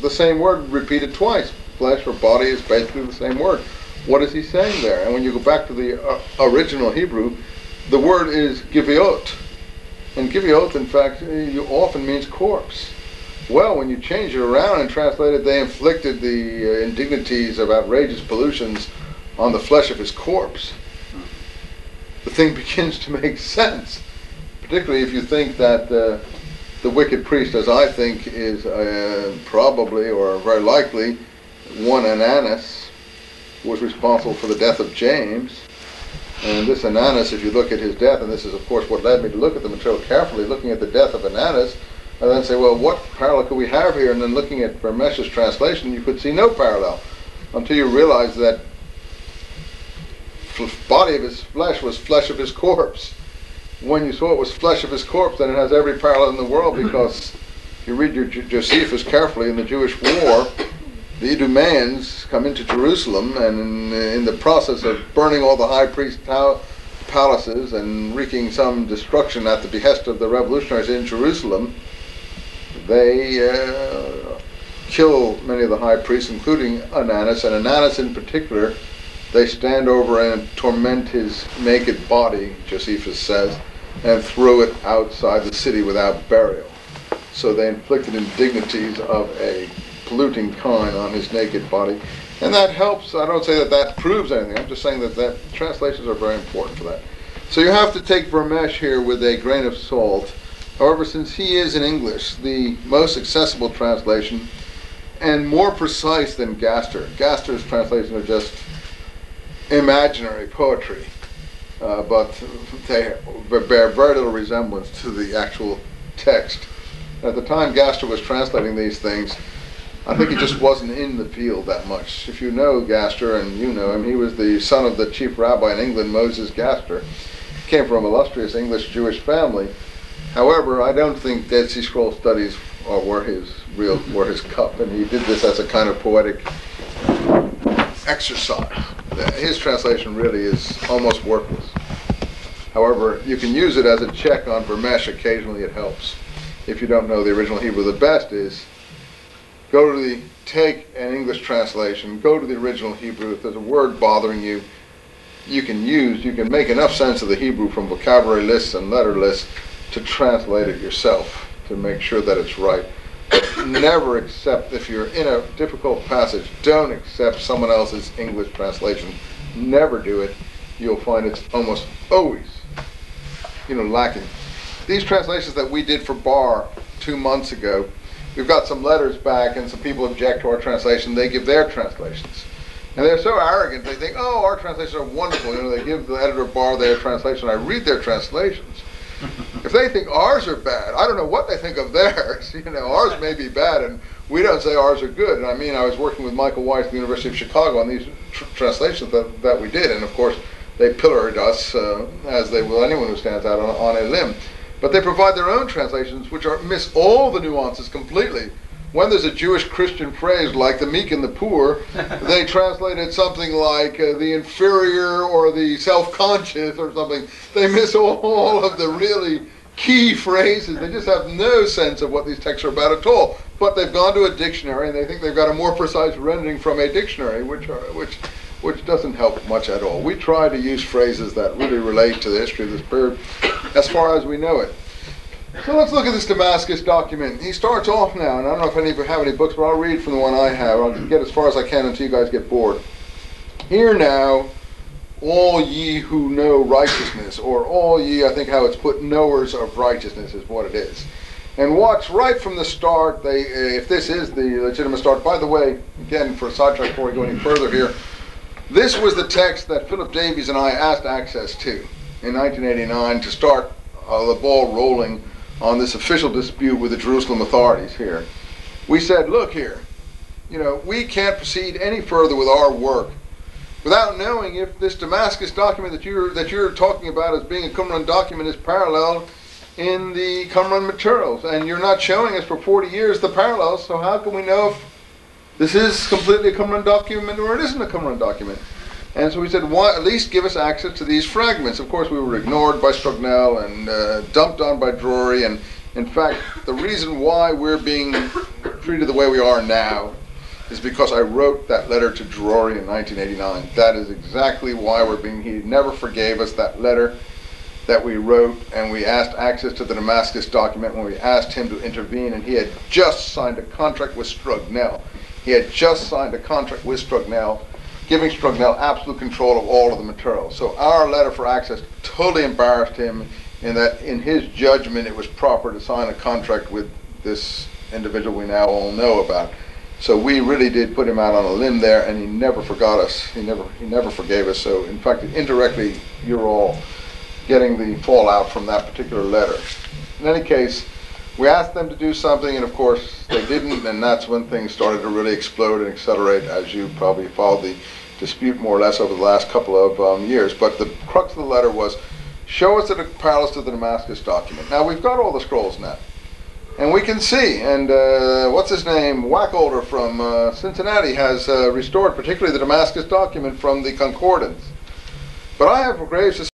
the same word repeated twice. Flesh or body is basically the same word. What is he saying there? And when you go back to the original Hebrew, the word is giviot. And giviot, in fact, often means corpse. Well, when you change it around and translate it, they inflicted the indignities of outrageous pollutions on the flesh of his corpse. The thing begins to make sense, particularly if you think that the wicked priest, as I think, is probably or very likely one Ananus, was responsible for the death of James. And this Ananus, if you look at his death, and this is of course what led me to look at the material carefully, looking at the death of Ananus, and then say, well, what parallel could we have here? And then looking at Vermesh's translation, you could see no parallel until you realize that body of his flesh was flesh of his corpse. When you saw it was flesh of his corpse, then it has every parallel in the world, because if you read your Josephus carefully in the Jewish war, the Idumeans come into Jerusalem, and in the process of burning all the high priest palaces and wreaking some destruction at the behest of the revolutionaries in Jerusalem, they kill many of the high priests, including Ananus, and Ananus in particular. They stand over and torment his naked body, Josephus says, and throw it outside the city without burial. So they inflicted indignities of a polluting kind on his naked body. And that helps. I don't say that that proves anything. I'm just saying that translations are very important for that. So you have to take Vermesh here with a grain of salt. However, since he is in English, the most accessible translation and more precise than Gaster. Gaster's translations are just imaginary poetry, but they bear very little resemblance to the actual text. At the time Gaster was translating these things, I think he just wasn't in the field that much. If you know Gaster, and you know him, he was the son of the chief rabbi in England, Moses Gaster. He came from an illustrious English Jewish family. However, I don't think Dead Sea Scroll studies were his cup, and he did this as a kind of poetic exercise. His translation really is almost worthless. However, you can use it as a check on Vermesh. Occasionally it helps. If you don't know the original Hebrew, the best is take an English translation, go to the original Hebrew. If there's a word bothering you, you can make enough sense of the Hebrew from vocabulary lists and letter lists to translate it yourself to make sure that it's right. Never accept, if you're in a difficult passage, don't accept someone else's English translation. Never do it. You'll find it's almost always, lacking. These translations that we did for Bar 2 months ago, we've got some letters back and some people object to our translation. They give their translations. And they're so arrogant, they think, oh, our translations are wonderful. They give the editor of Bar their translation. I read their translations. If they think ours are bad, I don't know what they think of theirs. Ours may be bad, and we don't say ours are good. And I was working with Michael Weiss at the University of Chicago on these translations that we did, and of course they pilloried us, as they will anyone who stands out on a limb. But they provide their own translations, which miss all the nuances completely. When there's a Jewish Christian phrase like the meek and the poor, they translate it something like the inferior or the self-conscious or something. They miss all of the really key phrases. They just have no sense of what these texts are about at all. But they've gone to a dictionary and they think they've got a more precise rendering from a dictionary, which doesn't help much at all. We try to use phrases that really relate to the history of this period as far as we know it. So let's look at this Damascus document. He starts off now, and I don't know if any of you have any books, but I'll read from the one I have. I'll get as far as I can until you guys get bored. Hear now, all ye who know righteousness, or all ye, I think how it's put, knowers of righteousness is what it is. And watch right from the start, if this is the legitimate start. By the way, again, for a sidetrack before we go any further here, this was the text that Philip Davies and I asked access to in 1989 to start the ball rolling on this official dispute with the Jerusalem authorities here. We said, look here, we can't proceed any further with our work without knowing if this Damascus document that you're talking about as being a Qumran document is parallel in the Qumran materials. And you're not showing us for 40 years the parallels, so how can we know if this is completely a Qumran document or it isn't a Qumran document? And so we said, why, at least give us access to these fragments. Of course, we were ignored by Strugnell and dumped on by Drury. And in fact, the reason why we're being treated the way we are now is because I wrote that letter to Drury in 1989. That is exactly why we're being, he never forgave us that letter that we wrote, and we asked access to the Damascus document when we asked him to intervene, and he had just signed a contract with Strugnell. He had just signed a contract with Strugnell, giving Strugnell absolute control of all of the material. So our letter for access totally embarrassed him in that, in his judgment, it was proper to sign a contract with this individual we now all know about. So we really did put him out on a limb there, and he never forgot us. He never forgave us. So in fact, indirectly, you're all getting the fallout from that particular letter. In any case, we asked them to do something, and of course they didn't, and that's when things started to really explode and accelerate, as you probably followed the dispute more or less over the last couple of years. But the crux of the letter was, show us the parallels to the Damascus document. Now we've got all the scrolls now, and we can see, and what's his name, Wacholder from Cincinnati has restored particularly the Damascus document from the Concordance. But I have grave suspicions